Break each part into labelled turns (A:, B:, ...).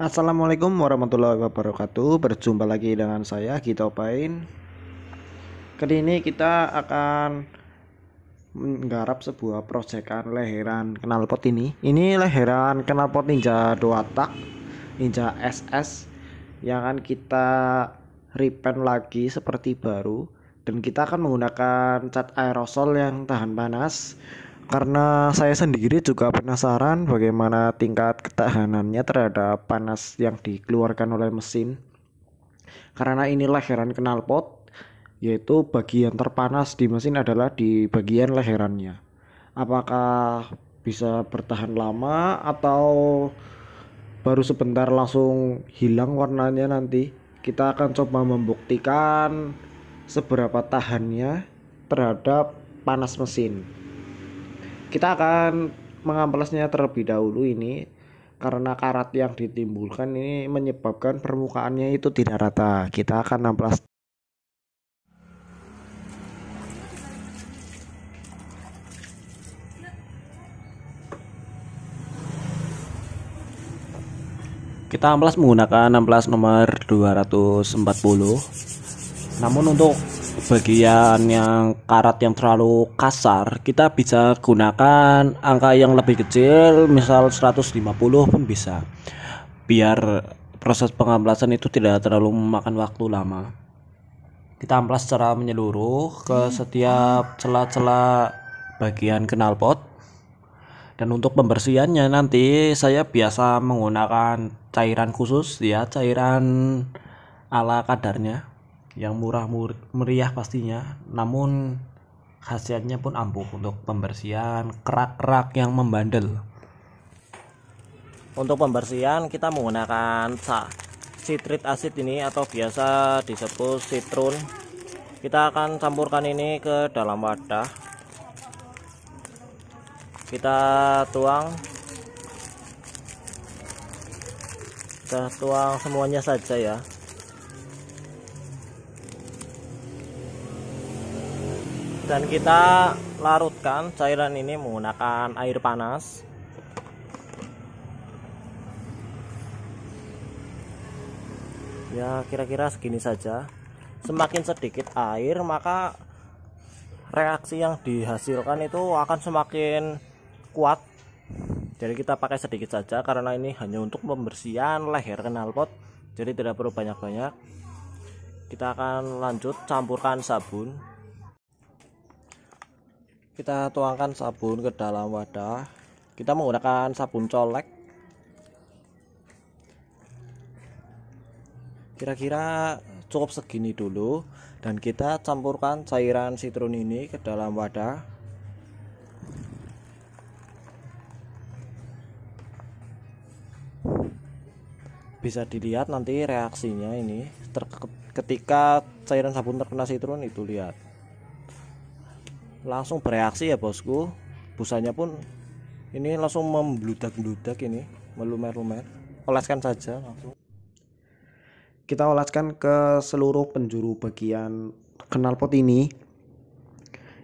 A: Assalamualaikum warahmatullahi wabarakatuh. Berjumpa lagi dengan saya Gito Pain. Kali ini kita akan menggarap sebuah proyekan leheran knalpot ini. Ini leheran knalpot Ninja 2 tak Ninja SS yang akan kita repaint lagi seperti baru, dan kita akan menggunakan cat aerosol yang tahan panas karena saya sendiri juga penasaran bagaimana tingkat ketahanannya terhadap panas yang dikeluarkan oleh mesin. Karena ini leheran knalpot, yaitu bagian terpanas di mesin adalah di bagian leherannya. Apakah bisa bertahan lama atau baru sebentar langsung hilang warnanya? Nanti kita akan coba membuktikan seberapa tahannya terhadap panas mesin. Kita akan mengamplesnya terlebih dahulu ini karena karat yang ditimbulkan ini menyebabkan permukaannya itu tidak rata. Kita akan amplas. Kita amplas menggunakan amplas nomor 240. Namun untuk bagian yang karat yang terlalu kasar, kita bisa gunakan angka yang lebih kecil, misal 150 pun bisa, biar proses pengamplasan itu tidak terlalu memakan waktu lama. Kita amplas secara menyeluruh ke setiap celah-celah bagian knalpot. Dan untuk pembersihannya nanti saya biasa menggunakan cairan khusus ya, cairan ala kadarnya yang murah meriah pastinya, namun khasiatnya pun ampuh untuk pembersihan kerak-kerak yang membandel. Untuk pembersihan kita menggunakan sitrit asid ini atau biasa disebut sitrun. Kita akan campurkan ini ke dalam wadah. Kita tuang semuanya saja ya. Dan kita larutkan cairan ini menggunakan air panas. Ya, kira-kira segini saja. Semakin sedikit air, maka reaksi yang dihasilkan itu akan semakin kuat. Jadi kita pakai sedikit saja karena ini hanya untuk pembersihan leher knalpot, jadi tidak perlu banyak-banyak. Kita akan lanjut campurkan sabun. Kita tuangkan sabun ke dalam wadah. Kita menggunakan sabun colek. Kira-kira cukup segini dulu, dan kita campurkan cairan sitrun ini ke dalam wadah. Bisa dilihat nanti reaksinya ini ketika cairan sabun terkena sitrun itu, lihat langsung bereaksi ya bosku. Busanya pun ini langsung membludak-bludak, ini melumer-lumer. Oleskan saja langsung. Kita oleskan ke seluruh penjuru bagian knalpot ini.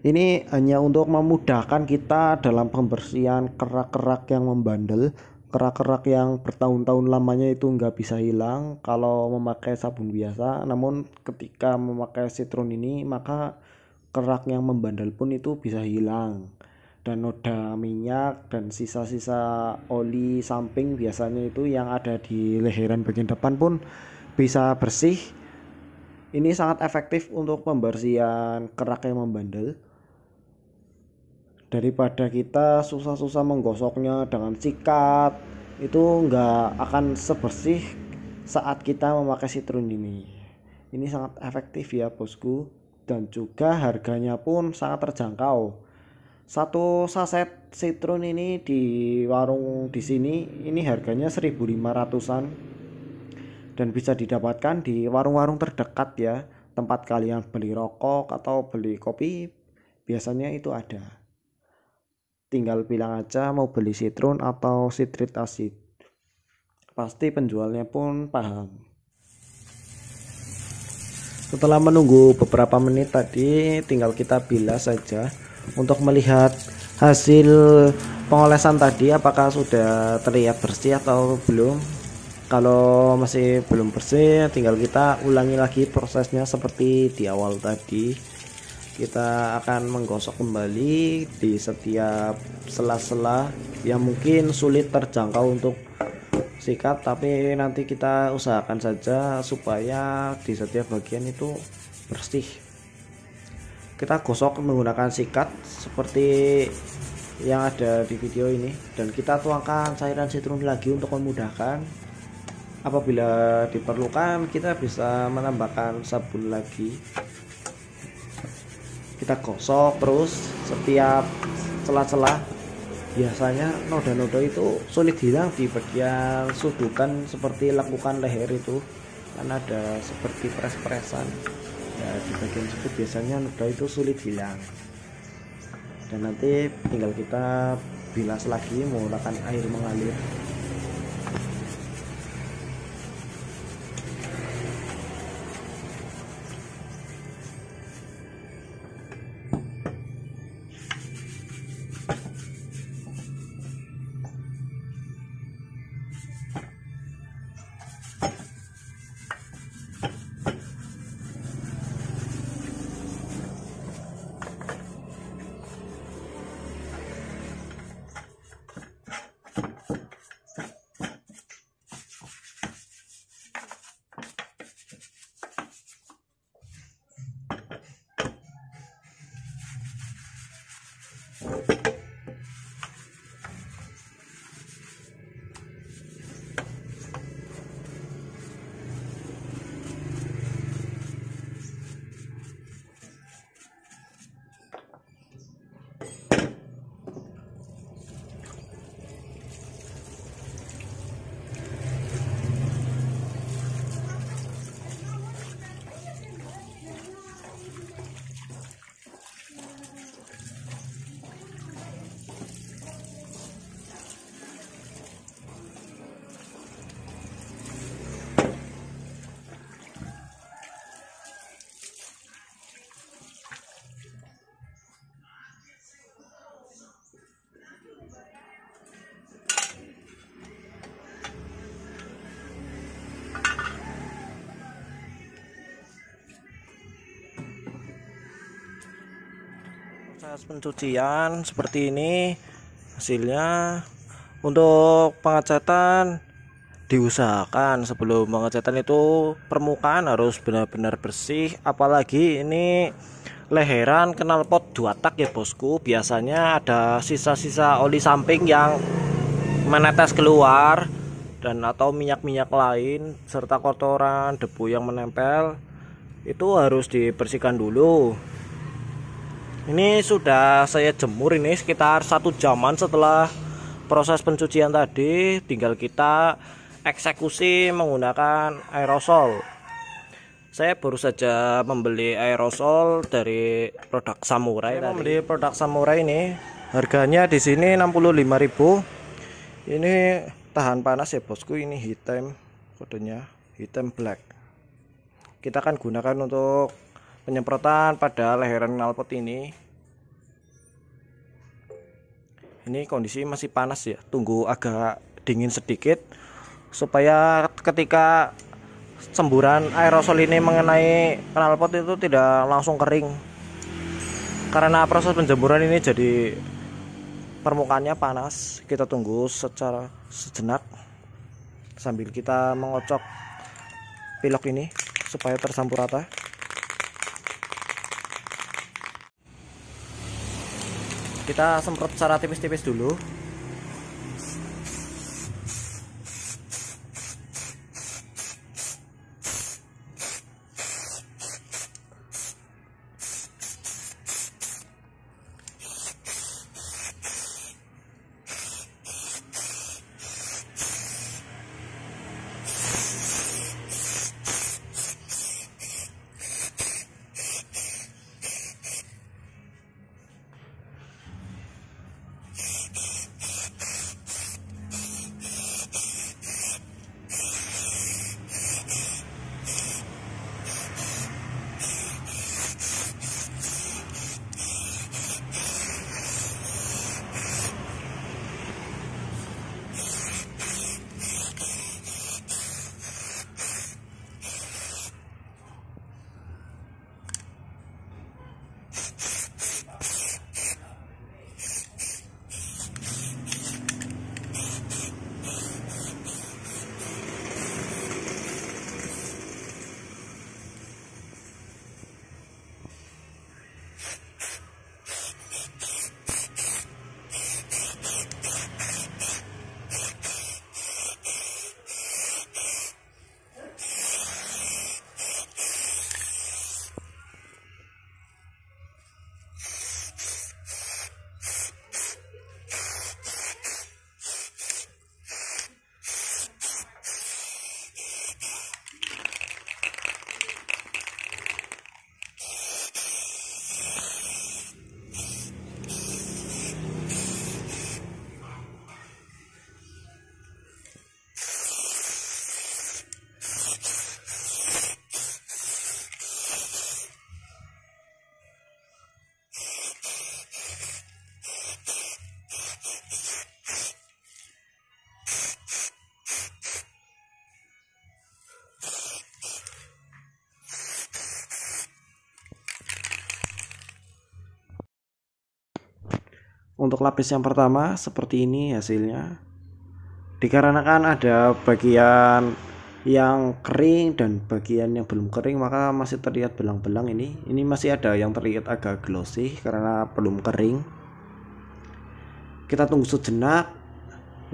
A: Ini hanya untuk memudahkan kita dalam pembersihan kerak-kerak yang membandel, kerak-kerak yang bertahun-tahun lamanya itu nggak bisa hilang kalau memakai sabun biasa. Namun ketika memakai sitrun ini, maka kerak yang membandel pun itu bisa hilang, dan noda minyak dan sisa-sisa oli samping biasanya itu yang ada di leheran bagian depan pun bisa bersih. Ini sangat efektif untuk pembersihan kerak yang membandel, daripada kita susah-susah menggosoknya dengan sikat. Itu nggak akan sebersih saat kita memakai sitrun ini. Ini sangat efektif ya bosku, dan juga harganya pun sangat terjangkau. Satu saset sitrun ini di warung di sini ini harganya 1.500-an, dan bisa didapatkan di warung-warung terdekat ya, tempat kalian beli rokok atau beli kopi biasanya itu ada. Tinggal bilang aja mau beli sitrun atau sitrit asid, pasti penjualnya pun paham. Setelah menunggu beberapa menit tadi, tinggal kita bilas saja untuk melihat hasil pengolesan tadi apakah sudah terlihat bersih atau belum. Kalau masih belum bersih, tinggal kita ulangi lagi prosesnya seperti di awal tadi. Kita akan menggosok kembali di setiap sela-sela yang mungkin sulit terjangkau untuk sikat, tapi nanti kita usahakan saja supaya di setiap bagian itu bersih. Kita gosok menggunakan sikat seperti yang ada di video ini, dan kita tuangkan cairan citrum lagi untuk memudahkan. Apabila diperlukan, kita bisa menambahkan sabun lagi. Kita gosok terus setiap celah-celah. Biasanya noda-noda itu sulit hilang di bagian sudukan seperti lekukan leher itu, kan ada seperti pres-presan ya, di bagian situ biasanya noda itu sulit hilang. Dan nanti tinggal kita bilas lagi menggunakan air mengalir. Proses pencucian seperti ini hasilnya. Untuk pengecatan diusahakan sebelum pengecatan itu permukaan harus benar-benar bersih, apalagi ini leheran knalpot 2 tak ya bosku. Biasanya ada sisa-sisa oli samping yang menetes keluar dan atau minyak-minyak lain serta kotoran debu yang menempel, itu harus dibersihkan dulu. Ini sudah saya jemur ini sekitar 1 jaman setelah proses pencucian tadi. Tinggal kita eksekusi menggunakan aerosol. Saya baru saja membeli aerosol dari produk Samurai. Saya membeli produk Samurai ini, harganya di sini 65.000. Ini tahan panas ya bosku. Ini hitam, kodenya hitam black. Kita akan gunakan untuk penyemprotan pada leheran knalpot ini. Ini kondisi masih panas ya, tunggu agak dingin sedikit supaya ketika semburan aerosol ini mengenai knalpot itu tidak langsung kering. Karena proses penjemuran ini jadi permukaannya panas. Kita tunggu secara sejenak sambil kita mengocok pilok ini supaya tercampur rata. Kita semprot secara tipis-tipis dulu. Untuk lapis yang pertama seperti ini hasilnya. Dikarenakan ada bagian yang kering dan bagian yang belum kering, maka masih terlihat belang-belang ini. Ini masih ada yang terlihat agak glossy karena belum kering. Kita tunggu sejenak,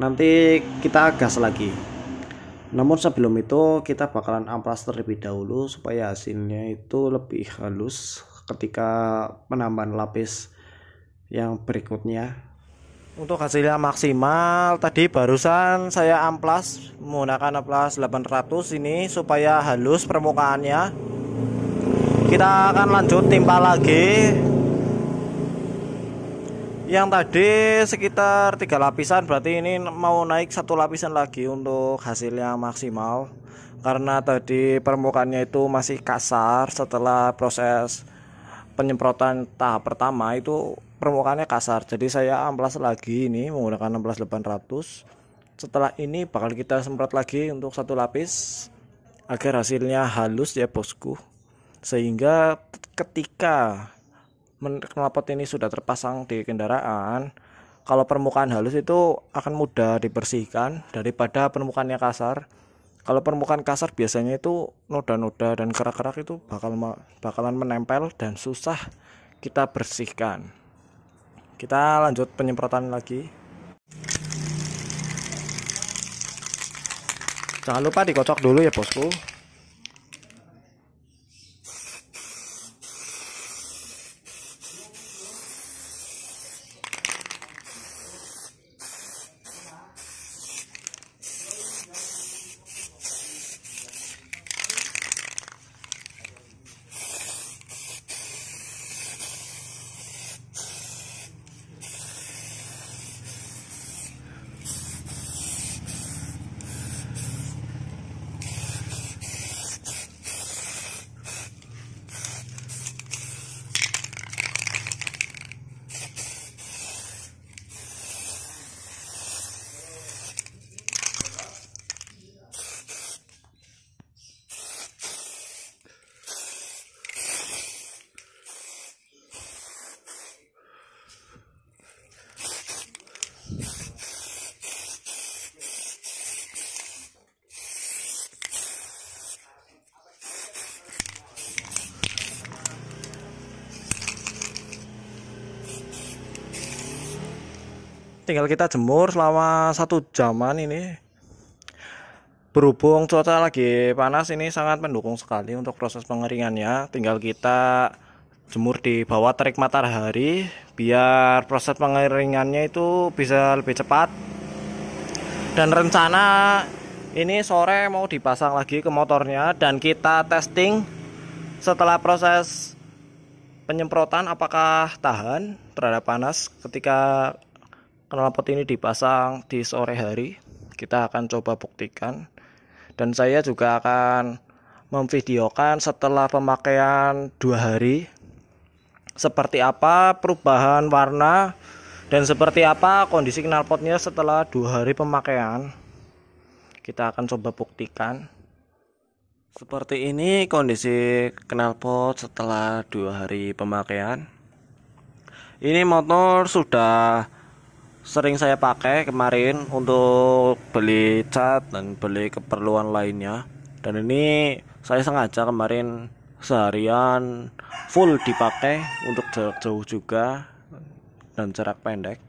A: nanti kita gas lagi. Namun sebelum itu kita bakalan amplas terlebih dahulu supaya hasilnya itu lebih halus ketika penambahan lapis yang berikutnya. Untuk hasilnya maksimal, tadi barusan saya amplas menggunakan amplas 800 ini supaya halus permukaannya. Kita akan lanjut timpa lagi. Yang tadi sekitar 3 lapisan, berarti ini mau naik 1 lapisan lagi untuk hasilnya maksimal. Karena tadi permukaannya itu masih kasar setelah proses penyemprotan tahap pertama itu permukaannya kasar, jadi saya amplas lagi ini menggunakan amplas 800. Setelah ini bakal kita semprot lagi untuk 1 lapis agar hasilnya halus ya bosku, sehingga ketika knalpot ini sudah terpasang di kendaraan, kalau permukaan halus itu akan mudah dibersihkan daripada permukaannya kasar. Kalau permukaan kasar biasanya itu noda-noda dan kerak-kerak itu bakalan menempel dan susah kita bersihkan. Kita lanjut penyemprotan lagi. Jangan lupa dikocok dulu ya bosku. Tinggal kita jemur selama 1 jaman ini. Berhubung cuaca lagi panas, ini sangat mendukung sekali untuk proses pengeringannya. Tinggal kita jemur di bawah terik matahari biar proses pengeringannya itu bisa lebih cepat. Dan rencana ini sore mau dipasang lagi ke motornya dan kita testing setelah proses penyemprotan apakah tahan terhadap panas ketika knalpot ini dipasang di sore hari. Kita akan coba buktikan, dan saya juga akan memvideokan setelah pemakaian 2 hari seperti apa perubahan warna dan seperti apa kondisi knalpotnya setelah 2 hari pemakaian. Kita akan coba buktikan. Seperti ini kondisi knalpot setelah 2 hari pemakaian. Ini motor sudah sering saya pakai kemarin untuk beli cat dan beli keperluan lainnya, dan ini saya sengaja kemarin seharian full dipakai untuk jarak jauh juga dan jarak pendek.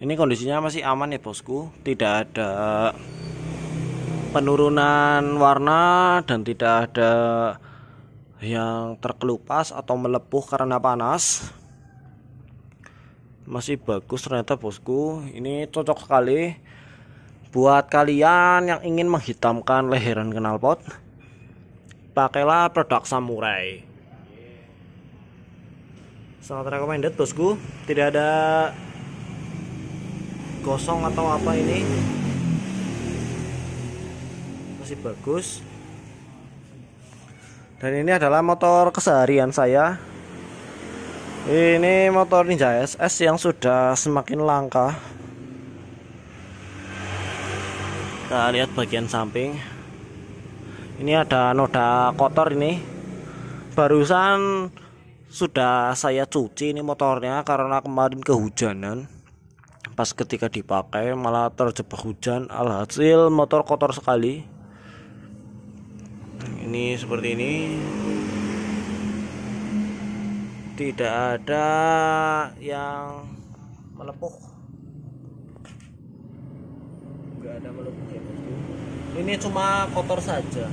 A: Ini kondisinya masih aman ya bosku, tidak ada penurunan warna dan tidak ada yang terkelupas atau melepuh karena panas. Masih bagus ternyata bosku. Ini cocok sekali buat kalian yang ingin menghitamkan leheran knalpot. Pakailah produk Samurai, sangat recommended bosku. Tidak ada gosong atau apa, ini masih bagus. Dan ini adalah motor keseharian saya. Ini motor Ninja SS yang sudah semakin langka. Kita lihat bagian samping. Ini ada noda kotor ini. Barusan sudah saya cuci ini motornya karena kemarin kehujanan. Pas ketika dipakai malah terjebak hujan, alhasil motor kotor sekali. Ini seperti ini, tidak ada yang melepuh, nggak ada melepuh ya bosku. Ini cuma kotor saja.